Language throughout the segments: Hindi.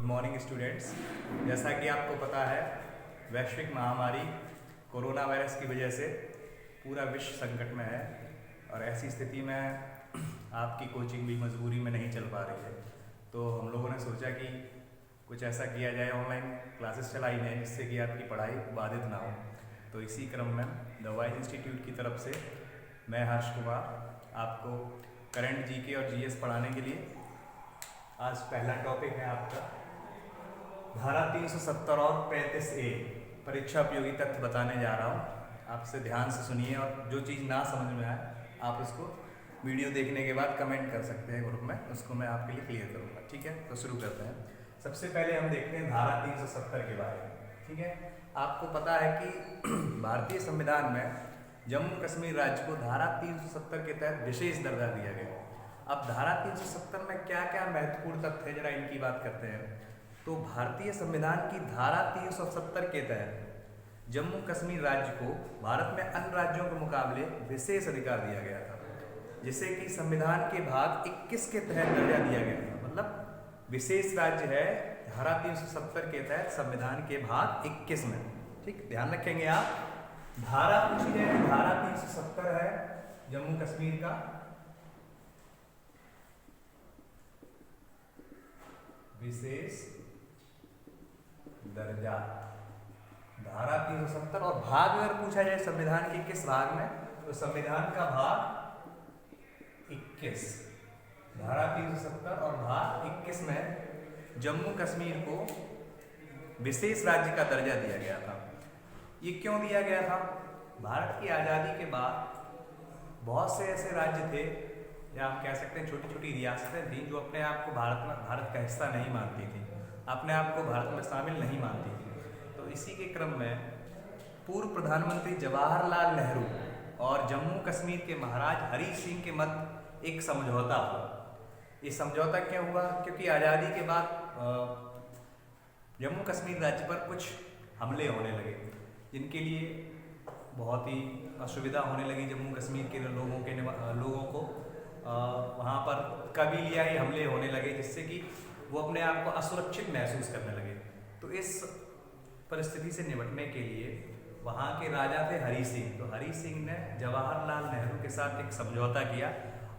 Morning students. जैसा कि आपको पता है, वैश्विक महामारी कोरोना वायरस की वजह से पूरा विश्व संकट में है और ऐसी स्थिति में आपकी कोचिंग भी मजबूरी में नहीं चल पा रही है। तो हम लोगों ने सोचा कि कुछ ऐसा किया जाए, ऑनलाइन क्लासेस चलाई जाए जिससे कि आपकी पढ़ाई बाधित ना हो। तो इसी क्रम में द वाइज इंस्टीट्यूट की तरफ से मैं हर्ष कुमार आपको करंट जीके और जीएस पढ़ाने के लिए आज पहला टॉपिक है आपका धारा 370 और 35A परीक्षा उपयोगी तथ्य बताने जा रहा हूँ। आपसे ध्यान से सुनिए और जो चीज़ ना समझ में आए आप उसको वीडियो देखने के बाद कमेंट कर सकते हैं ग्रुप में, उसको मैं आपके लिए क्लियर करूँगा। ठीक है, तो शुरू करते हैं। सबसे पहले हम देखते हैं धारा 370 के बारे में। ठीक है, आपको पता है कि भारतीय संविधान में जम्मू कश्मीर राज्य को धारा 370 के तहत विशेष दर्जा दिया गया। अब धारा 370 में क्या क्या महत्वपूर्ण तथ्य है, जरा इनकी बात करते हैं। तो भारतीय संविधान की धारा 370 के तहत जम्मू कश्मीर राज्य को भारत में अन्य राज्यों के मुकाबले विशेष अधिकार दिया गया था, जिसे कि संविधान के भाग 21 के तहत दर्जा दिया गया था। मतलब विशेष राज्य है धारा 370 के तहत संविधान के भाग 21 में। ठीक, ध्यान रखेंगे आप। धारा पूछी जाए, धारा 370 है जम्मू कश्मीर का विशेष दर्जा, धारा 370। और भाग अगर पूछा जाए संविधान के किस भाग में, तो संविधान का भाग 21, धारा 370 और भाग 21 में जम्मू कश्मीर को विशेष राज्य का दर्जा दिया गया था। ये क्यों दिया गया था? भारत की आज़ादी के बाद बहुत से ऐसे राज्य थे, या आप कह सकते हैं छोटी छोटी रियासतें थी, जो अपने आप को भारत का हिस्सा नहीं मानती थी, अपने आप को भारत में शामिल नहीं मानती थी। तो इसी के क्रम में पूर्व प्रधानमंत्री जवाहरलाल नेहरू और जम्मू कश्मीर के महाराज हरी सिंह के मध्य एक समझौता हुआ। ये समझौता क्यों हुआ? क्योंकि आज़ादी के बाद जम्मू कश्मीर राज्य पर कुछ हमले होने लगे, जिनके लिए बहुत ही असुविधा होने लगी जम्मू कश्मीर के लोगों को। वहाँ पर कबीलियाई हमले होने लगे, जिससे कि वो अपने आप को असुरक्षित महसूस करने लगे। तो इस परिस्थिति से निपटने के लिए वहाँ के राजा थे हरी सिंह। तो हरी सिंह ने जवाहरलाल नेहरू के साथ एक समझौता किया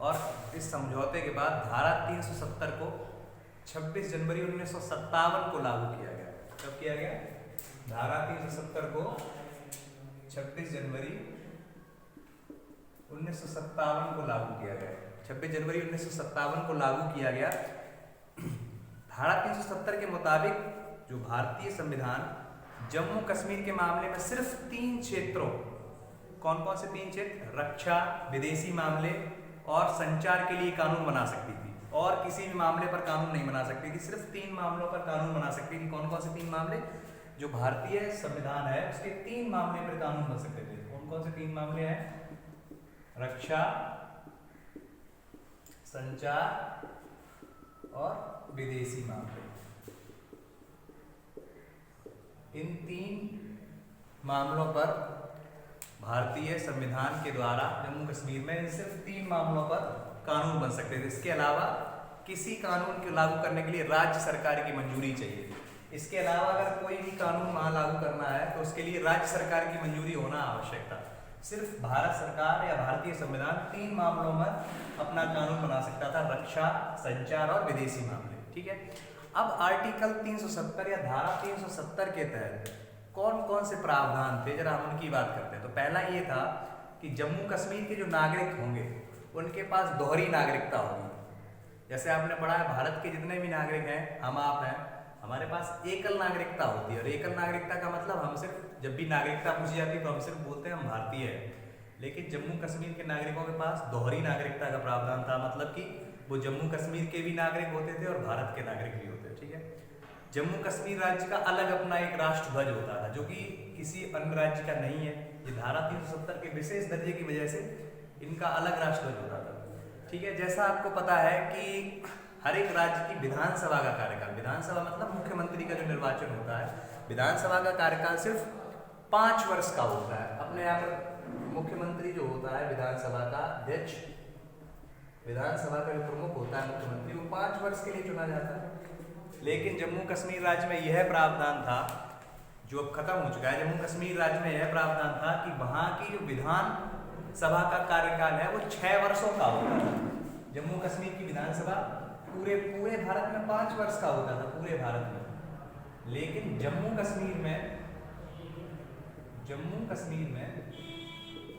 और इस समझौते के बाद धारा 370 को 26 जनवरी 1957 को लागू किया गया। कब किया गया? धारा 370 को 26 जनवरी 1957 को लागू किया गया। 26 जनवरी 1957 को लागू किया गया। धारा 370 के मुताबिक जो भारतीय संविधान जम्मू कश्मीर के मामले में सिर्फ 3 क्षेत्रों, कौन कौन से 3 क्षेत्र? रक्षा, विदेशी मामले और संचार के लिए कानून बना सकती थी, और किसी भी मामले पर कानून नहीं बना सकती थी। सिर्फ 3 मामलों पर कानून बना सकती थी। कौन कौन से 3 मामले? जो भारतीय संविधान है उसके 3 मामले पर कानून बन सकते थे। कौन कौन से 3 मामले हैं? रक्षा, संचार और विदेशी मामले। इन 3 मामलों पर भारतीय संविधान के द्वारा जम्मू कश्मीर में सिर्फ 3 मामलों पर कानून बन सकते थे। इसके अलावा किसी कानून को लागू करने के लिए राज्य सरकार की मंजूरी चाहिए। इसके अलावा अगर कोई भी कानून वहां लागू करना है तो उसके लिए राज्य सरकार की मंजूरी होना आवश्यक था। सिर्फ भारत सरकार या भारतीय संविधान 3 मामलों में अपना कानून बना सकता था: रक्षा, संचार और विदेशी मामले। ठीक है, अब आर्टिकल 370 या धारा 370 के तहत कौन कौन से प्रावधान थे, जरा हम उनकी बात करते हैं। तो पहला ये था कि जम्मू कश्मीर के जो नागरिक होंगे उनके पास दोहरी नागरिकता होगी। जैसे आपने पढ़ा है, भारत के जितने भी नागरिक हैं, हम आप हैं, हमारे पास एकल नागरिकता होती है। और एकल नागरिकता का मतलब हम सिर्फ, जब भी नागरिकता पूछी जाती है तो हम सिर्फ बोलते हैं हम भारतीय हैं। लेकिन जम्मू कश्मीर के नागरिकों के पास दोहरी नागरिकता का प्रावधान था, मतलब कि वो जम्मू कश्मीर के भी नागरिक होते थे और भारत के नागरिक भी होते थे। ठीक है, जम्मू कश्मीर राज्य का अलग अपना एक राष्ट्र ध्वज होता था, जो कि किसी अन्य राज्य का नहीं है। ये धारा 370 के विशेष दर्जे की वजह से इनका अलग राष्ट्र ध्वज होता था। ठीक है, जैसा आपको पता है कि हर एक राज्य की विधानसभा का कार्यकाल, विधानसभा मतलब मुख्यमंत्री का जो निर्वाचन होता है, विधानसभा का कार्यकाल सिर्फ 5 वर्ष का होता है। अपने यहाँ पर मुख्यमंत्री जो होता है, विधानसभा का अध्यक्ष, विधानसभा का जो प्रमुख होता है मुख्यमंत्री, वो 5 वर्ष के लिए चुना जाता है। लेकिन जम्मू कश्मीर राज्य में यह प्रावधान था, जो अब खत्म हो चुका है। जम्मू कश्मीर राज्य में यह प्रावधान था कि वहाँ की जो विधान सभा का कार्यकाल है वो 6 वर्षों का होता था। जम्मू कश्मीर की विधानसभा पूरे भारत में 5 वर्ष का होता था, पूरे भारत में। लेकिन जम्मू कश्मीर में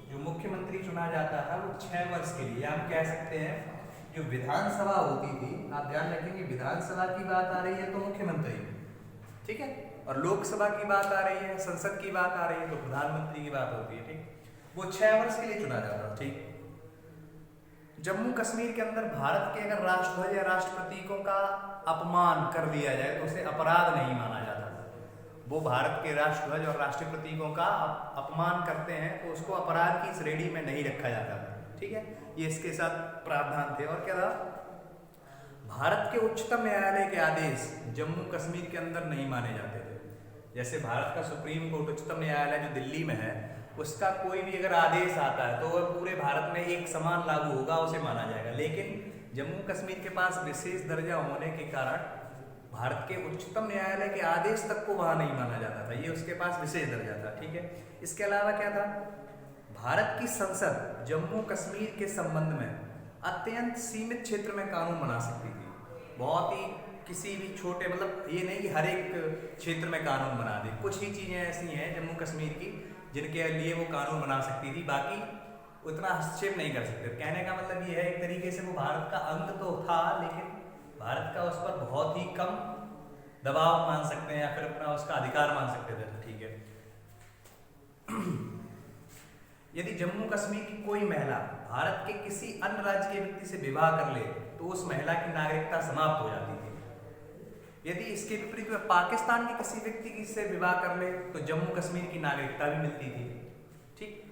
जो मुख्यमंत्री चुना जाता था वो 6 वर्ष के लिए, हम कह सकते हैं जो विधानसभा होती थी, आप ध्यान रखेंगे विधानसभा की बात आ रही है तो मुख्यमंत्री, ठीक है, और लोकसभा की बात आ रही है, संसद की बात आ रही है तो प्रधानमंत्री की बात होती है, ठीक। वो 6 वर्ष के लिए चुना जाता था, ठीक। जम्मू कश्मीर के अंदर भारत के अगर राष्ट्रध्वज या राष्ट्र प्रतीकों का अपमान कर दिया जाए तो उसे अपराध नहीं माना जाता था। वो भारत के राष्ट्रध्वज और राष्ट्रीय प्रतीकों का अपमान करते हैं तो उसको अपराध की श्रेणी में नहीं रखा जाता था, ठीक है। ये इसके साथ प्रावधान थे। और क्या था, भारत के उच्चतम न्यायालय के आदेश जम्मू कश्मीर के अंदर नहीं माने जाते थे। जैसे भारत का सुप्रीम कोर्ट, उच्चतम न्यायालय जो दिल्ली में है, उसका कोई भी अगर आदेश आता है तो वह पूरे भारत में एक समान लागू होगा, उसे माना जाएगा। लेकिन जम्मू कश्मीर के पास विशेष दर्जा होने के कारण भारत के उच्चतम न्यायालय के आदेश तक को वहाँ नहीं माना जाता था, ये उसके पास विशेष दर्जा था, ठीक है। इसके अलावा क्या था, भारत की संसद जम्मू कश्मीर के संबंध में अत्यंत सीमित क्षेत्र में कानून बना सकती थी। बहुत ही किसी भी छोटे, मतलब ये नहीं कि हर एक क्षेत्र में कानून बना दे, कुछ ही चीज़ें ऐसी हैं जम्मू कश्मीर की जिनके लिए वो कानून बना सकती थी, बाकी उतना हस्तक्षेप नहीं कर सकते। कहने का मतलब ये है एक तरीके से वो भारत का अंग तो था, लेकिन भारत का उस पर बहुत ही कम दबाव मान सकते हैं या फिर अपना उसका अधिकार मान सकते थे, ठीक है। यदि जम्मू कश्मीर की कोई महिला भारत के किसी अन्य राज्य के व्यक्ति से विवाह कर ले तो उस महिला की नागरिकता समाप्त हो जाती थी। यदि इसके विपरीत में पाकिस्तान के किसी व्यक्ति की से विवाह कर ले तो जम्मू कश्मीर की नागरिकता भी मिलती थी, ठीक।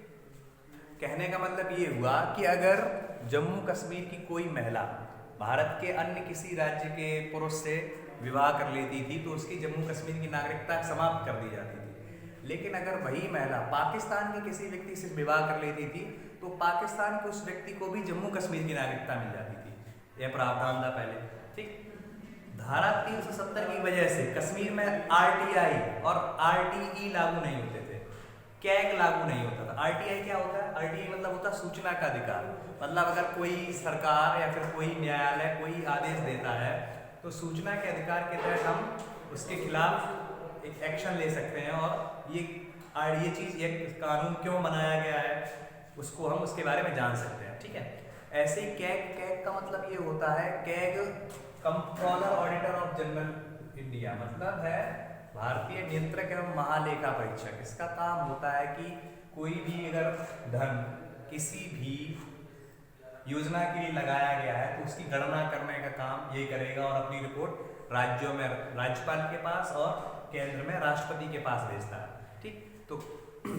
कहने का मतलब ये हुआ कि अगर जम्मू कश्मीर की कोई महिला भारत के अन्य किसी राज्य के पुरुष से विवाह कर लेती थी तो उसकी जम्मू कश्मीर की नागरिकता समाप्त कर दी जाती थी। लेकिन अगर वही महिला पाकिस्तान के किसी व्यक्ति से विवाह कर लेती थी तो पाकिस्तान के उस व्यक्ति को भी जम्मू कश्मीर की नागरिकता मिल जाती थी। यह प्रावधान था पहले, ठीक। धारा 370 की वजह से कश्मीर में RTI और RTE लागू नहीं होते थे, कैग लागू नहीं होता था। RTI क्या होता है, RTI मतलब होता है सूचना का अधिकार। मतलब अगर कोई सरकार या फिर कोई न्यायालय कोई आदेश देता है तो सूचना के अधिकार के तहत हम उसके खिलाफ एक एक्शन ले सकते हैं, और ये चीज़, ये कानून क्यों बनाया गया है उसको हम उसके बारे में जान सकते हैं, ठीक है। ऐसे ही कैग का मतलब ये होता है, CAG controller auditor of general India, मतलब है भारतीय नियंत्रक एवं महालेखा परीक्षक। इसका काम होता है कि कोई भी अगर धन किसी भी योजना के लिए लगाया गया है तो उसकी गणना करने का काम ये करेगा और अपनी रिपोर्ट राज्यों में राज्यपाल के पास और केंद्र में राष्ट्रपति के पास भेजता है, ठीक। तो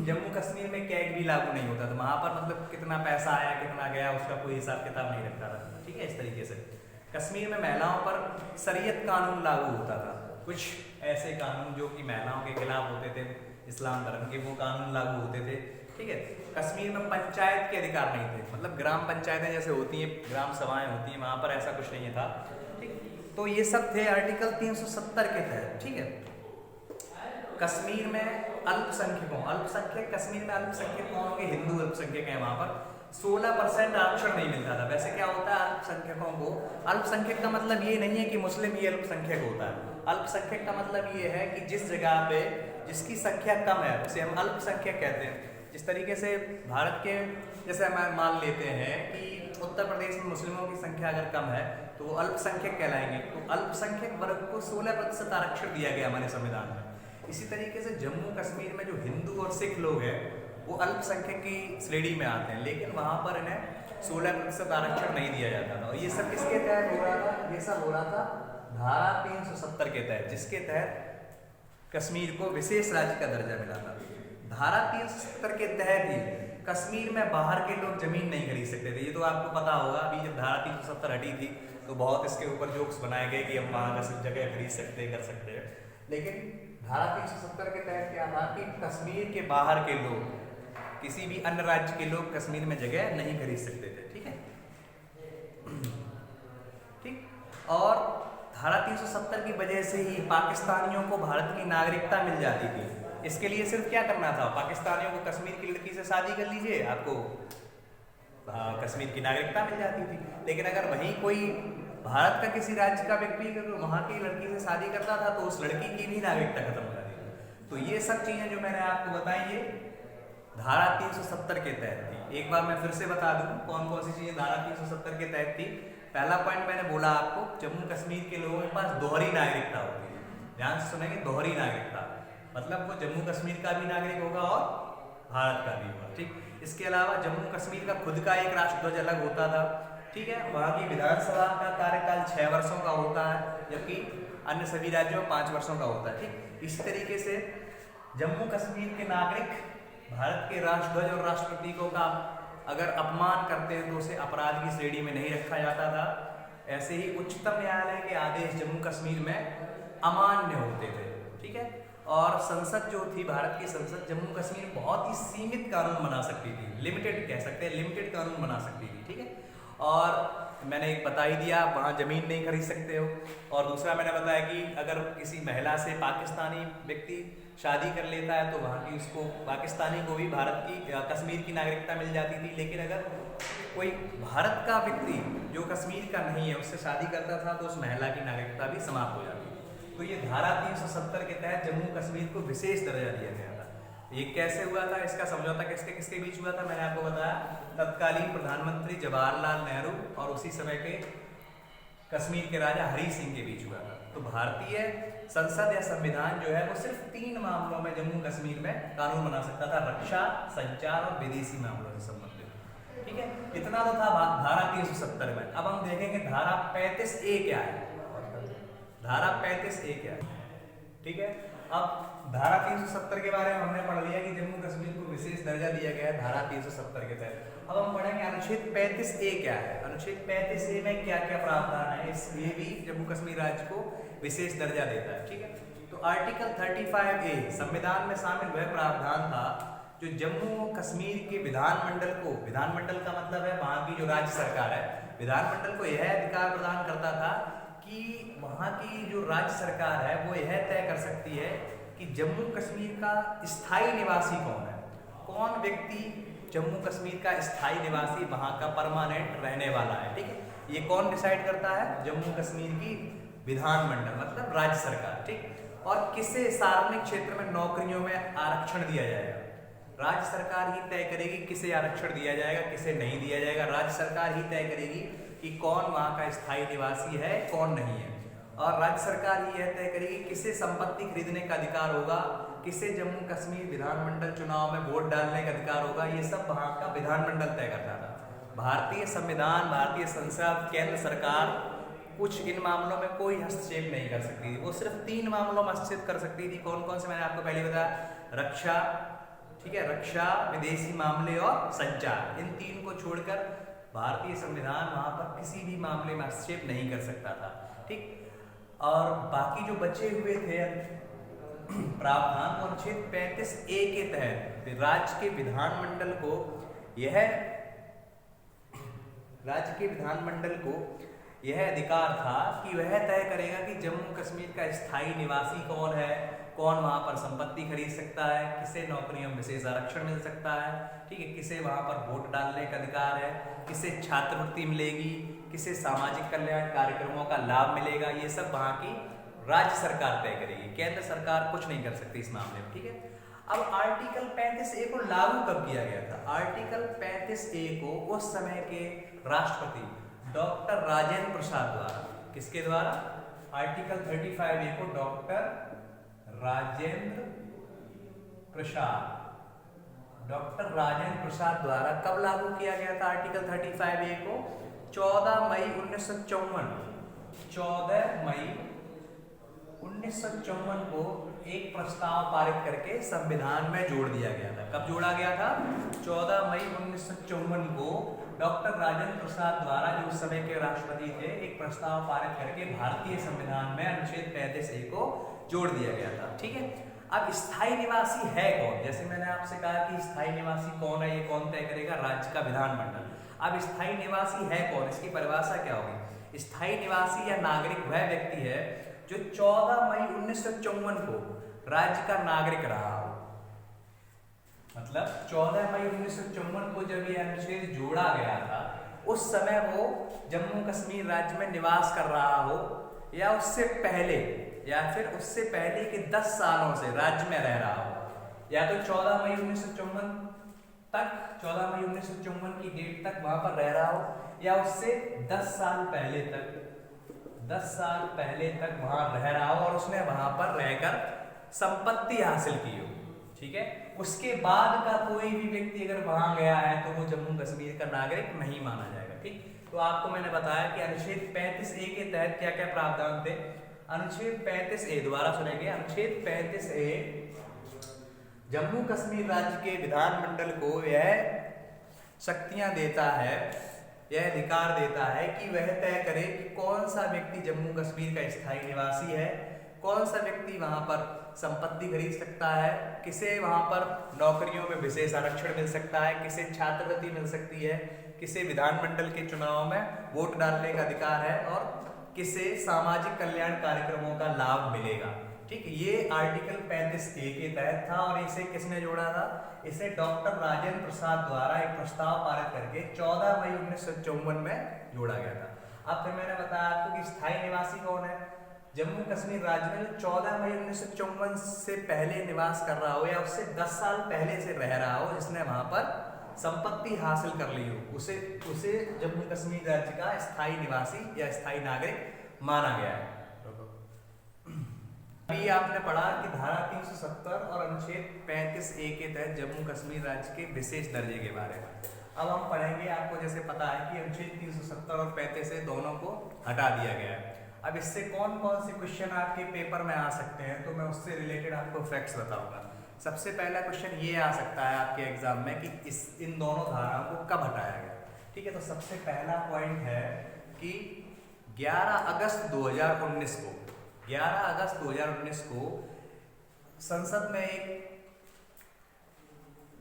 जम्मू कश्मीर में कैग भी लागू नहीं होता था, वहाँ पर मतलब कितना पैसा आया कितना गया उसका कोई हिसाब किताब नहीं रखता था, ठीक है। इस तरीके से कश्मीर में महिलाओं पर शरीयत कानून लागू होता था। कुछ ऐसे कानून जो कि महिलाओं के खिलाफ होते थे, इस्लाम धर्म के, वो कानून लागू होते थे, ठीक है। कश्मीर में पंचायत के अधिकार नहीं थे, मतलब ग्राम पंचायतें जैसे होती हैं, ग्राम सभाएं होती हैं, वहाँ पर ऐसा कुछ नहीं था, ठीक। तो ये सब थे आर्टिकल 370 के तहत, ठीक है। कश्मीर में अल्पसंख्यक कश्मीर में अल्पसंख्यक कौन होंगे, हिंदू अल्पसंख्यक हैं, वहाँ पर 16% आरक्षण नहीं मिलता था। वैसे क्या होता है अल्पसंख्यकों को, अल्पसंख्यक का मतलब ये नहीं है कि मुस्लिम ही अल्पसंख्यक होता है। अल्पसंख्यक का मतलब ये है कि जिस जगह पे जिसकी संख्या कम है उसे हम अल्पसंख्यक कहते हैं। जिस तरीके से भारत के, जैसे हम मान लेते हैं कि उत्तर प्रदेश में मुस्लिमों की संख्या अगर कम है तो वो अल्पसंख्यक कहलाएंगे, तो अल्पसंख्यक वर्ग को 16% आरक्षण दिया गया हमारे संविधान में। इसी तरीके से जम्मू कश्मीर में जो हिंदू और सिख लोग हैं वो अल्पसंख्यक की श्रेणी में आते हैं, लेकिन वहाँ पर इन्हें 16% आरक्षण नहीं दिया जाता था। और ये सब किसके तहत हो रहा था, ये सब हो रहा था धारा 370 के तहत, जिसके तहत कश्मीर को विशेष राज्य का दर्जा मिला था। धारा 370 के तहत ही कश्मीर में बाहर के लोग जमीन नहीं खरीद सकते थे। ये तो आपको पता होगा, अभी जब धारा 370 हटी थी तो बहुत इसके ऊपर जोक्स बनाए गए कि हम वहाँ का जगह खरीद सकते कर सकते हैं, लेकिन धारा 370 के तहत क्या था कि कश्मीर के बाहर के लोग, किसी भी अन्य राज्य के लोग कश्मीर में जगह नहीं खरीद सकते थे, ठीक है, ठीक। और धारा 370 की वजह से ही पाकिस्तानियों को भारत की नागरिकता मिल जाती थी। इसके लिए सिर्फ क्या करना था, पाकिस्तानियों को कश्मीर की लड़की से शादी कर लीजिए, आपको कश्मीर की नागरिकता मिल जाती थी। लेकिन अगर वहीं कोई भारत का किसी राज्य का व्यक्ति वहाँ की लड़की से शादी करता था तो उस लड़की की भी नागरिकता खत्म हो जाती थी। तो ये सब चीज़ें जो मैंने आपको बताई ये धारा 370 के तहत थी। एक बार मैं फिर से बता दूं कौन कौन सी चीज़ें धारा 370 के तहत थी। पहला पॉइंट मैंने बोला आपको, जम्मू कश्मीर के लोगों के पास दोहरी नागरिकता होती है। ध्यान से सुनेंगे, दोहरी नागरिकता मतलब वो जम्मू कश्मीर का भी नागरिक होगा और भारत का भी होगा। ठीक, इसके अलावा जम्मू कश्मीर का खुद का एक राष्ट्रध्वज अलग होता था। ठीक है, वहाँ की विधानसभा का कार्यकाल 6 वर्षों का होता है, जबकि अन्य सभी राज्यों में 5 वर्षों का होता है। ठीक, इसी तरीके से जम्मू कश्मीर के नागरिक भारत के राष्ट्रध्वज और राष्ट्र प्रतीकों का अगर अपमान करते हैं तो उसे अपराध की श्रेणी में नहीं रखा जाता था। ऐसे ही उच्चतम न्यायालय के आदेश जम्मू कश्मीर में अमान्य होते थे। ठीक है, और संसद जो थी, भारत की संसद जम्मू कश्मीर बहुत ही सीमित कानून बना सकती थी, लिमिटेड कह सकते हैं, लिमिटेड कानून बना सकती थी। ठीक है, और मैंने एक बता ही दिया, वहाँ ज़मीन नहीं खरीद सकते हो। और दूसरा मैंने बताया कि अगर किसी महिला से पाकिस्तानी व्यक्ति शादी कर लेता है तो वहाँ की उसको, पाकिस्तानी को भी भारत की कश्मीर की नागरिकता मिल जाती थी। लेकिन अगर कोई भारत का व्यक्ति जो कश्मीर का नहीं है उससे शादी करता था तो उस महिला की नागरिकता भी समाप्त हो जाती थी। तो ये धारा 370 के तहत जम्मू कश्मीर को विशेष दर्जा दिया गया था। ये कैसे हुआ था, इसका समझौता किसके किसके बीच हुआ था, मैंने आपको बताया तत्कालीन प्रधानमंत्री जवाहरलाल नेहरू और उसी समय के कश्मीर के राजा हरी सिंह के बीच हुआ था। तो भारतीय संसद या संविधान जो है वो सिर्फ 3 मामलों में जम्मू कश्मीर में कानून बना सकता था, रक्षा, संचार और विदेशी मामलों से संबंधित। ठीक है, इतना तो था धारा 370 में। अब हम देखेंगे धारा 35A क्या है। धारा 35A क्या है, ठीक है। अब धारा 370 के बारे में हमने पढ़ लिया कि जम्मू कश्मीर को विशेष दर्जा दिया गया है धारा 370 के तहत। अब हम पढ़ेंगे अनुच्छेद 35A क्या है। अनुच्छेद 35A में क्या क्या प्रावधान है, ये भी जम्मू कश्मीर राज्य को विशेष दर्जा देता है। ठीक है, तो आर्टिकल 35A संविधान में शामिल वह प्रावधान था जो जम्मू कश्मीर के विधानमंडल को, विधानमंडल का मतलब है वहाँ की जो राज्य सरकार है, विधानमंडल को यह अधिकार प्रदान करता था कि वहाँ की जो राज्य सरकार है वो यह तय कर सकती है कि जम्मू कश्मीर का स्थायी निवासी कौन है, कौन व्यक्ति जम्मू कश्मीर का स्थायी निवासी, वहाँ का परमानेंट रहने वाला है। ठीक है, ये कौन डिसाइड करता है, जम्मू कश्मीर की विधानमंडल मतलब राज्य सरकार। ठीक, और किसे सार्वजनिक क्षेत्र में नौकरियों में आरक्षण दिया जाएगा, राज्य सरकार ही तय करेगी किसे आरक्षण दिया जाएगा, किसे नहीं दिया जाएगा। राज्य सरकार ही तय करेगी कि कौन वहाँ का स्थायी निवासी है, कौन नहीं है। और राज्य सरकार ही यह तय करेगी किसे संपत्ति खरीदने का अधिकार होगा, किसे जम्मू कश्मीर विधानमंडल चुनाव में वोट डालने का अधिकार होगा। ये सब वहाँ का विधानमंडल तय करता था। भारतीय संविधान, भारतीय संसद, केंद्र सरकार कुछ इन मामलों में कोई हस्तक्षेप नहीं कर सकती थी। वो सिर्फ 3 मामलों में हस्तक्षेप कर सकती थी। कौन कौन से मैंने आपको पहले बताया, रक्षा, ठीक है, रक्षा, विदेशी मामले और संचार। इन 3 को छोड़कर भारतीय संविधान वहाँ पर किसी भी मामले में हस्तक्षेप नहीं कर सकता था। ठीक, और बाकी जो बचे हुए थे प्रावधान अनुच्छेद 35A के तहत राज्य के विधानमंडल को यह अधिकार था कि वह तय करेगा कि जम्मू कश्मीर का स्थायी निवासी कौन है, कौन वहाँ पर संपत्ति खरीद सकता है, किसे नौकरियों में विशेष आरक्षण मिल सकता है, ठीक है, किसे वहाँ पर वोट डालने का अधिकार है, किसे छात्रवृत्ति मिलेगी, किसे सामाजिक कल्याण कार्यक्रमों का लाभ मिलेगा। ये सब वहाँ की राज्य सरकार तय करेगी, केंद्र सरकार कुछ नहीं कर सकती इस मामले में। ठीक है, अब आर्टिकल 35A को लागू कब किया गया था? आर्टिकल 35A को उस समय के राष्ट्रपति डॉक्टर राजेंद्र प्रसाद द्वारा, किसके द्वारा? आर्टिकल 35A को डॉक्टर राजेंद्र प्रसाद द्वारा कब लागू किया गया था? आर्टिकल 35A को 14 मई 1954 को एक प्रस्ताव पारित करके संविधान में जोड़ दिया गया था। कब जोड़ा गया था? 14 मई 1954 को डॉक्टर राजेंद्र प्रसाद द्वारा, जो उस समय के राष्ट्रपति थे, एक प्रस्ताव पारित करके भारतीय संविधान में अनुच्छेद 35A को जोड़ दिया गया था। ठीक है, अब स्थायी निवासी है कौन? जैसे मैंने आपसे कहा कि स्थायी निवासी कौन है, ये कौन तय करेगा? राज्य का विधानमंडल। अब स्थायी निवासी है कौन, इसकी परिभाषा क्या होगी? स्थायी निवासी या नागरिक वह व्यक्ति है जो 14 मई 1954 को राज्य का नागरिक रहा हो। मतलब 14 मई 1954 को जब ये अनुच्छेद जोड़ा गया था उस समय वो जम्मू कश्मीर राज्य में निवास कर रहा हो, या उससे पहले, या फिर उससे पहले के 10 सालों से राज्य में रह रहा हो। या तो 14 मई 1954 तक, 14 मई 1954 की डेट तक वहां पर रह रहा हो, या उससे 10 साल पहले तक, 10 साल पहले तक वहां रह रहा हो और उसने वहां पर रहकर संपत्ति हासिल की हो। ठीक है, उसके बाद का कोई भी व्यक्ति अगर वहां गया है तो वो जम्मू कश्मीर का नागरिक नहीं माना जाएगा। ठीक, तो आपको मैंने बताया कि अनुच्छेद 35A के तहत क्या क्या प्रावधान थे। अनुच्छेद 35A, दोबारा सुनेंगे, अनुच्छेद 35A जम्मू कश्मीर राज्य के विधानमंडल को यह शक्तियां देता है, यह अधिकार देता है कि वह तय करे कि कौन सा व्यक्ति जम्मू कश्मीर का स्थायी निवासी है, कौन सा व्यक्ति वहां पर संपत्ति खरीद सकता है, किसे वहां पर नौकरियों में विशेष आरक्षण मिल सकता है, किसे छात्रवृत्ति मिल सकती है, किसे विधानमंडल के चुनाव में वोट डालने का अधिकार है, और किसे सामाजिक कल्याण कार्यक्रमों का लाभ मिलेगा। ठीक, ये आर्टिकल 35A के तहत था और इसे किसने जोड़ा था? इसे डॉक्टर राजेंद्र प्रसाद द्वारा एक प्रस्ताव पारित करके 14 मई 1954 में जोड़ा गया था। अब फिर मैंने बताया आपको कि स्थायी निवासी कौन है। जम्मू कश्मीर राज्य में जो 14 मई 1954 से पहले निवास कर रहा हो या उससे 10 साल पहले से रह रहा हो, जिसने वहां पर संपत्ति हासिल कर ली हो, उसे जम्मू कश्मीर राज्य का स्थायी निवासी या स्थायी नागरिक माना गया है। अभी आपने पढ़ा कि धारा 370 और अनुच्छेद 35A के तहत जम्मू कश्मीर राज्य के विशेष दर्जे के बारे में। अब हम पढ़ेंगे, आपको जैसे पता है कि अनुच्छेद 370 और 35A दोनों को हटा दिया गया है। अब इससे कौन कौन से क्वेश्चन आपके पेपर में आ सकते हैं, तो मैं उससे रिलेटेड आपको फैक्ट्स बताऊंगा। सबसे पहला क्वेश्चन ये आ सकता है आपके एग्जाम में कि इन दोनों धाराओं को कब हटाया गया। ठीक है, तो सबसे पहला पॉइंट है कि 11 अगस्त 2019 को, 11 अगस्त 2019 को संसद में एक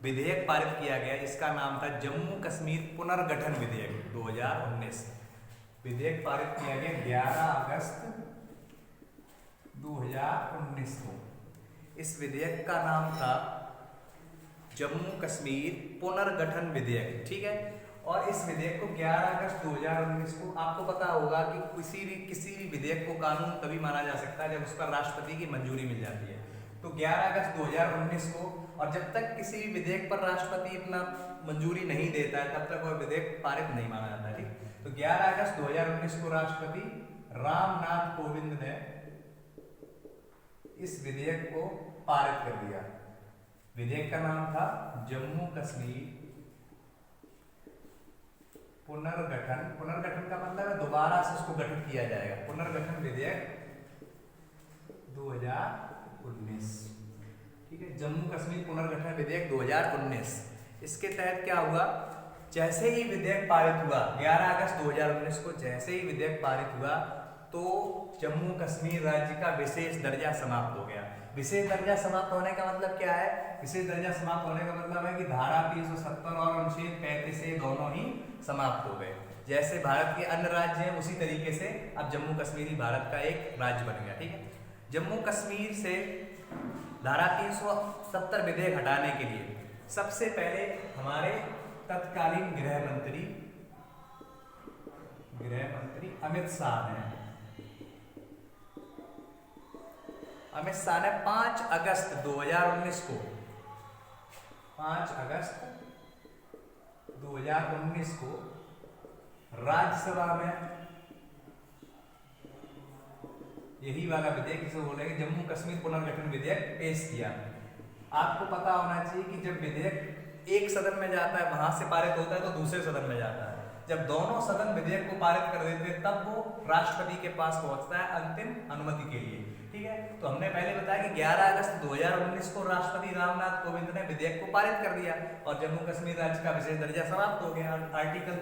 विधेयक पारित किया गया जिसका नाम था जम्मू कश्मीर पुनर्गठन विधेयक 2019। विधेयक पारित किया गया 11 अगस्त 2019 को। इस विधेयक का नाम था जम्मू कश्मीर पुनर्गठन विधेयक। ठीक है, और इस विधेयक को 11 अगस्त 2019 को, आपको पता होगा कि किसी भी विधेयक को कानून तभी माना जा सकता है जब उस पर राष्ट्रपति की मंजूरी मिल जाती है। तो 11 अगस्त 2019 को, और जब तक किसी भी विधेयक पर राष्ट्रपति अपना मंजूरी नहीं देता है तब तक वह विधेयक पारित नहीं माना जाता है। ठीक, तो 11 अगस्त 2019 को राष्ट्रपति रामनाथ कोविंद ने इस विधेयक को पारित कर दिया। विधेयक का नाम था जम्मू कश्मीर पुनर्गठन। पुनर्गठन का मतलब है दोबारा से उसको गठित किया जाएगा। पुनर्गठन विधेयक 2019। ठीक है, जम्मू कश्मीर पुनर्गठन विधेयक 2019। इसके तहत क्या हुआ, जैसे ही विधेयक पारित हुआ 11 अगस्त 2019 को, जैसे ही विधेयक पारित हुआ तो जम्मू कश्मीर राज्य का विशेष दर्जा समाप्त हो गया। विशेष दर्जा समाप्त होने का मतलब क्या है? विशेष दर्जा समाप्त होने का मतलब है कि धारा 370 और अनुच्छेद 35A दोनों ही समाप्त हो गए। जैसे भारत के अन्य राज्य हैं उसी तरीके से अब जम्मू कश्मीर ही भारत का एक राज्य बन गया। ठीक है, जम्मू कश्मीर से धारा 370 विधेयक हटाने के लिए सबसे पहले हमारे तत्कालीन गृह मंत्री अमित शाह ने 5 अगस्त 2019 को 5 अगस्त 2019 को राज्यसभा में यही वाला विधेयक, इसे बोलेंगे जम्मू कश्मीर पुनर्गठन विधेयक, पेश किया। आपको पता होना चाहिए कि जब विधेयक एक सदन में जाता है, वहां से पारित होता है तो दूसरे सदन में जाता है। जब दोनों सदन विधेयक को पारित कर देते हैं तब वो राष्ट्रपति के पास पहुंचता है अंतिम अनुमति के लिए। ठीक है, तो हमने पहले बताया कि 11 अगस्त 2019 को राष्ट्रपति रामनाथ कोविंद ने विधेयक को पारित कर दिया और जम्मू कश्मीर राज्य का विशेष दर्जा समाप्त हो गया। आर्टिकल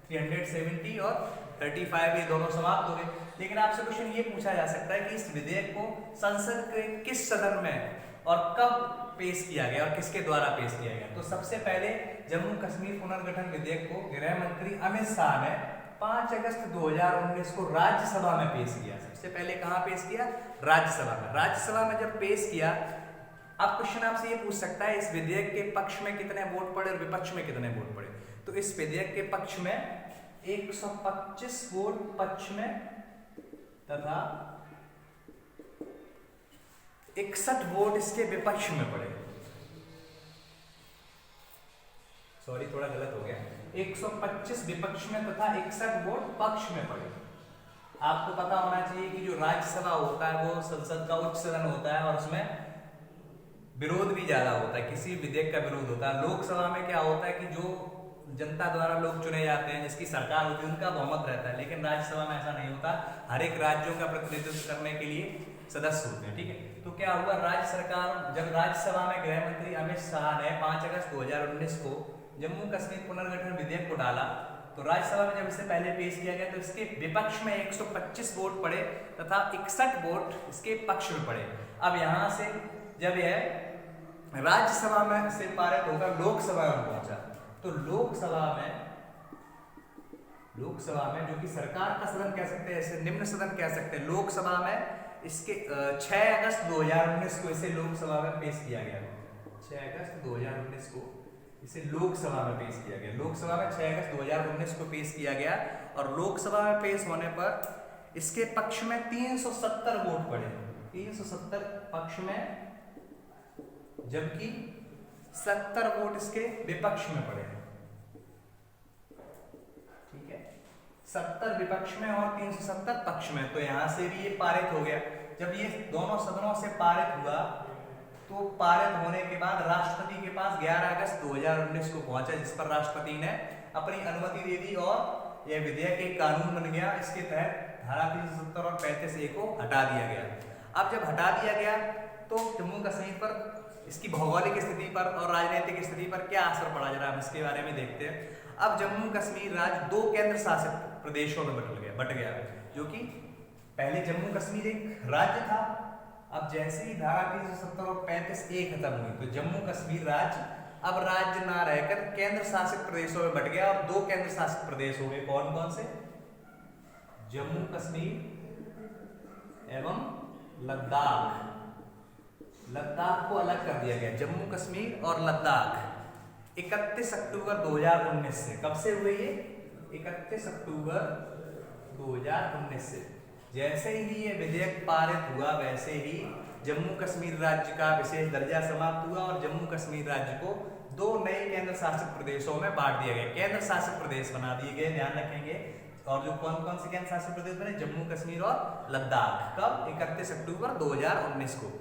370 और 35 ये दोनों समाप्त हो गए। लेकिन आपसे क्वेश्चन ये पूछा जा सकता है कि इस विधेयक को संसद के किस सदन में और कब पेश किया गया और किसके द्वारा पेश किया गया? तो सबसे पहले जम्मू कश्मीर पुनर्गठन विधेयक को गृह मंत्री अमित शाह ने 5 अगस्त 2019 को राज्यसभा में पेश किया। सबसे पहले कहाँ पेश किया? राज्यसभा में। राज्यसभा में जब पेश किया, अब क्वेश्चन आपसे ये पूछ सकता है इस विधेयक के पक्ष में कितने वोट पड़े और विपक्ष में कितने वोट पड़े। तो इस विधेयक के पक्ष में 125 वोट पक्ष में तथा 61 वोट इसके विपक्ष में पड़े। सॉरी, थोड़ा गलत हो गया। 125 विपक्ष में तथा 61 वोट पक्ष में पड़े। आपको पता होना चाहिए कि जो राज्यसभा होता है वो संसद का उच्च सदन होता है और उसमें विरोध भी ज्यादा होता है, किसी विधेयक का विरोध होता है। लोकसभा में क्या होता है कि जो जनता द्वारा लोग चुने जाते हैं, जिसकी सरकार होती है, उनका बहुमत रहता है। लेकिन राज्यसभा में ऐसा नहीं होता, हर एक राज्यों का प्रतिनिधित्व करने के लिए सदस्य होते हैं। ठीक है, तो क्या हुआ, राज्य सरकार जब राज्यसभा में गृह मंत्री अमित शाह ने 5 अगस्त 2019 को जम्मू कश्मीर पुनर्गठन विधेयक को डाला, तो राज्यसभा में जब इसे पहले पेश किया गया तो इसके विपक्ष में 125 वोट पड़े तथा 61 वोट इसके पक्ष में पड़े। अब यहां से जब यह राज्यसभा में से पारित होकर लोकसभा में पहुंचा, तो लोकसभा में जो कि सरकार का सदन कह सकते हैं, इसे निम्न सदन कह सकते हैं, लोकसभा में इसके 6 अगस्त 2019 को इसे लोकसभा में पेश किया गया। 6 अगस्त 2019 को इसे लोकसभा में पेश किया गया। लोकसभा में 6 अगस्त 2019 को पेश किया गया और लोकसभा में पेश होने पर इसके पक्ष में 370 वोट पड़े, 370 पक्ष में, जबकि 70 वोट इसके विपक्ष में पड़े। ठीक है, 70 विपक्ष में और 370 पक्ष में। तो यहां से भी ये पारित हो गया। जब ये दोनों सदनों से पारित हुआ तो पारित होने के बाद राष्ट्रपति के पास 11 अगस्त 2019 को पहुंचा, जिस पर राष्ट्रपति ने अपनी अनुमति दे दी और यह विधेयक एक कानून बन गया। इसके तहत धारा 370 और 35A को हटा दिया गया। अब जब हटा दिया गया तो जम्मू कश्मीर पर, इसकी भौगोलिक स्थिति पर और राजनीतिक स्थिति पर क्या असर पड़ा, जरा हम इसके बारे में देखते हैं। अब जम्मू कश्मीर राज्य 2 केंद्र शासित प्रदेशों में बट गया, जो कि पहले जम्मू कश्मीर एक राज्य था। अब जैसे ही धारा 370 और 35A खत्म हुई तो जम्मू कश्मीर राज्य अब राज्य ना रहकर केंद्र शासित प्रदेशों में बट गया और 2 केंद्र शासित प्रदेश हो गए। कौन कौन से? जम्मू कश्मीर एवं लद्दाख। लद्दाख को अलग कर दिया गया, जम्मू कश्मीर और लद्दाख 31 अक्टूबर 2019 से। कब से हुए ये? 31 अक्टूबर 2019 से। जैसे ही ये विधेयक पारित हुआ वैसे ही जम्मू कश्मीर राज्य का विशेष दर्जा समाप्त हुआ और जम्मू कश्मीर राज्य को 2 नए केंद्र शासित प्रदेशों में बांट दिया गया। केंद्र शासित प्रदेश बना दिए गए, ध्यान रखेंगे। और जो कौन कौन से केंद्र शासित प्रदेश बने? जम्मू कश्मीर और लद्दाख। कब? 31 अक्टूबर 2019 को।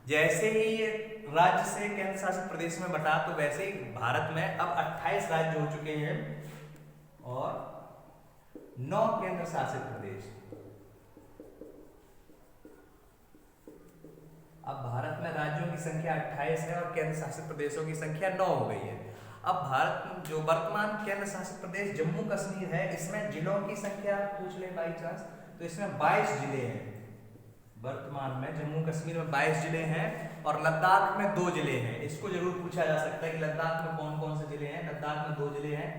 जैसे ही ये राज्य से केंद्र शासित प्रदेश में बटा तो वैसे ही भारत में अब 28 राज्य हो चुके हैं और 9 केंद्र शासित प्रदेश। अब भारत में राज्यों की संख्या 28 है और केंद्र शासित प्रदेशों की संख्या 9 हो गई है। अब भारत में जो वर्तमान केंद्र शासित प्रदेश जम्मू कश्मीर है, इसमें जिलों की संख्या पूछ ले बाई चांस, तो इसमें 22 जिले हैं। वर्तमान में जम्मू कश्मीर में 22 जिले हैं और लद्दाख में 2 जिले हैं। इसको जरूर पूछा जा सकता है कि लद्दाख में कौन कौन से जिले हैं। लद्दाख में 2 जिले हैं,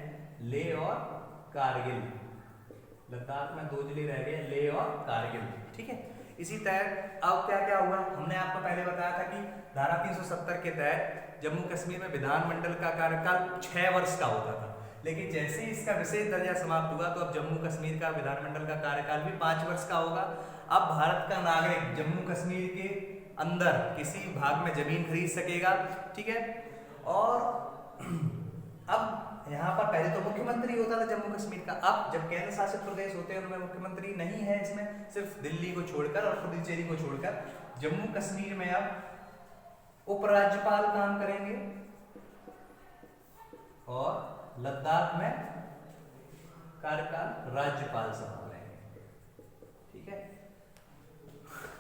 लेह और कारगिल। लद्दाख में 2 जिले रह गए, लेह और कारगिल। ठीक है, इसी तहत अब क्या क्या हुआ, हमने आपको पहले बताया था कि धारा 370 के तहत जम्मू कश्मीर में विधानमंडल का कार्यकाल 6 वर्ष का होता था। लेकिन जैसे ही इसका विशेष दर्जा समाप्त हुआ तो अब जम्मू कश्मीर का विधानमंडल का कार्यकाल भी 5 वर्ष का होगा। अब भारत का नागरिक जम्मू कश्मीर के अंदर किसी भाग में जमीन खरीद सकेगा। ठीक है, और अब यहाँ पर पहले तो मुख्यमंत्री होता था जम्मू कश्मीर का। अब जब केंद्र शासित प्रदेश होते हैं उनमें मुख्यमंत्री नहीं है, इसमें सिर्फ दिल्ली को छोड़कर और पुडुचेरी को छोड़कर जम्मू कश्मीर में अब उपराज्यपाल काम करेंगे और लद्दाख में कार्यकाल राज्यपाल संभालेंगे। ठीक है,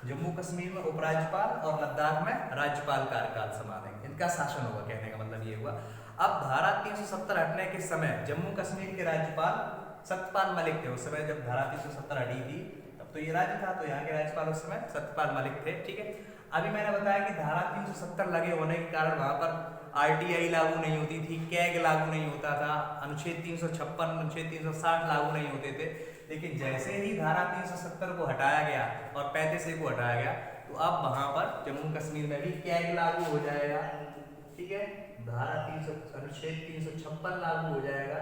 जम्मू कश्मीर में उपराज्यपाल और लद्दाख में राज्यपाल कार्यकाल संभालेंगे, इनका शासन होगा। कहने का मतलब ये हुआ। अब धारा 370 हटने के समय जम्मू कश्मीर के राज्यपाल सत्यपाल मलिक थे। उस समय जब धारा 370 हटी थी तब तो ये राज्य था, तो यहाँ के राज्यपाल उस समय सत्यपाल मलिक थे। ठीक है, अभी मैंने बताया कि धारा 370 लगे होने के कारण वहां पर आरटीआई लागू नहीं होती थी, कैग लागू नहीं होता था, अनुच्छेद 356, अनुच्छेद 360 लागू नहीं होते थे। लेकिन जैसे ही धारा 370 को हटाया गया और 35A को हटाया गया, तो अब वहां पर जम्मू कश्मीर में भी कैग लागू हो जाएगा। ठीक है, धारा 300 अनुच्छेद 356 लागू हो जाएगा।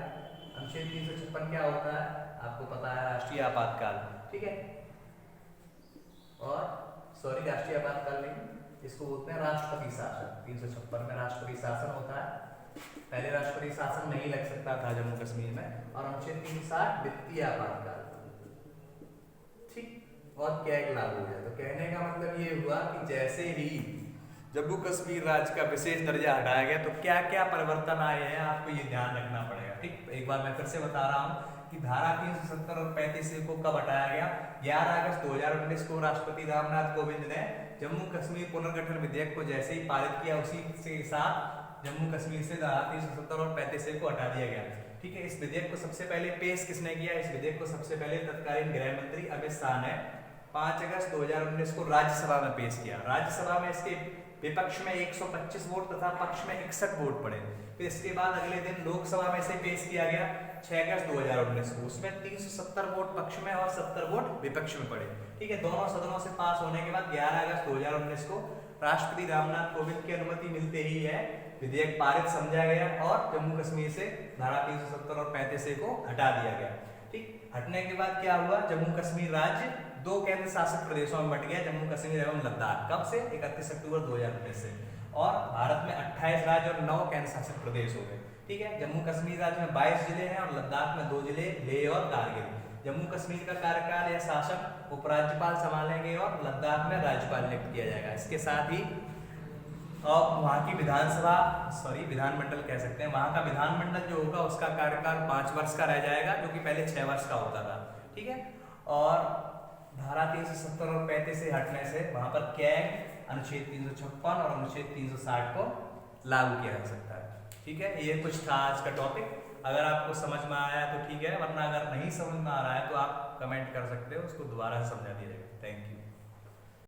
अनुच्छेद 356 क्या होता है आपको पता है, राष्ट्रीय आपातकाल। ठीक है, और सॉरी राष्ट्रीय आपातकाल नहीं, इसको बोलते हैं राष्ट्रपति शासन। 356 में राष्ट्रपति शासन होता है। पहले राष्ट्रपति शासन नहीं लग सकता था जम्मू कश्मीर में। और अनुच्छेद 360 वित्तीय आपातकाल। ठीक, और कैग लागू हो जाए। तो कहने का मतलब ये हुआ कि जैसे ही जम्मू कश्मीर राज्य का विशेष दर्जा हटाया गया, तो क्या क्या परिवर्तन आए हैं आपको ये ध्यान रखना पड़ेगा। ठीक, एक बार मैं फिर से बता रहा हूँ कि धारा 370 और 35A को कब हटाया गया। 11 अगस्त 2019 को राष्ट्रपति रामनाथ कोविंद ने जम्मू कश्मीर पुनर्गठन विधेयक को जैसे ही पारित किया, उसी के साथ जम्मू कश्मीर से धारा 370 और 35A को हटा दिया गया। ठीक है, इस विधेयक को सबसे पहले पेश किसने किया। इस विधेयक को सबसे पहले तत्कालीन गृह मंत्री अमित शाह ने 5 अगस्त 2019 को राज्यसभा में पेश किया। राज्यसभा में इसके विपक्ष में 125 वोट तथा पक्ष में 61 वोट पड़े। फिर इसके बाद अगले दिन लोकसभा में इसे पेश किया गया 6 अगस्त 2019 को। उसमें 370 वोट पक्ष में और 70 वोट विपक्ष में पड़े। ठीक है, दोनों सदनों से पास होने के बाद 11 अगस्त 2019 को राष्ट्रपति रामनाथ कोविंद की अनुमति मिलते ही है विधेयक पारित समझा गया और जम्मू कश्मीर से धारा 370 और 35A को हटा दिया गया। ठीक, हटने के बाद क्या हुआ, जम्मू कश्मीर राज्य 2 केंद्र शासित प्रदेशों में बट गया, जम्मू कश्मीर एवं लद्दाख। कब से, 31 अक्टूबर 2019 से। और भारत में 28 राज्य और 9 केंद्र शासित प्रदेश हो गए। ठीक है, जम्मू कश्मीर राज्य में 22 जिले हैं और लद्दाख में 2 जिले, लेह और कारगिल। जम्मू कश्मीर का कार्यकाल या शासन उपराज्यपाल संभालेंगे और लद्दाख में राज्यपाल नियुक्त किया जाएगा। इसके साथ ही और वहाँ की विधानमंडल कह सकते हैं, वहाँ का विधानमंडल जो होगा उसका कार्यकाल 5 वर्ष का रह जाएगा, जो कि पहले 6 वर्ष का होता था। ठीक है, और धारा 370 और 35A हटने से वहाँ पर कैग, अनुच्छेद 356 और अनुच्छेद 360 को लागू किया जा सकता है। ठीक है, ये कुछ था आज का टॉपिक। अगर आपको समझ में आया तो ठीक है, वरना अगर नहीं समझ में आ रहा है तो आप कमेंट कर सकते हो, उसको दोबारा समझा दिया जाएगा। Thank you.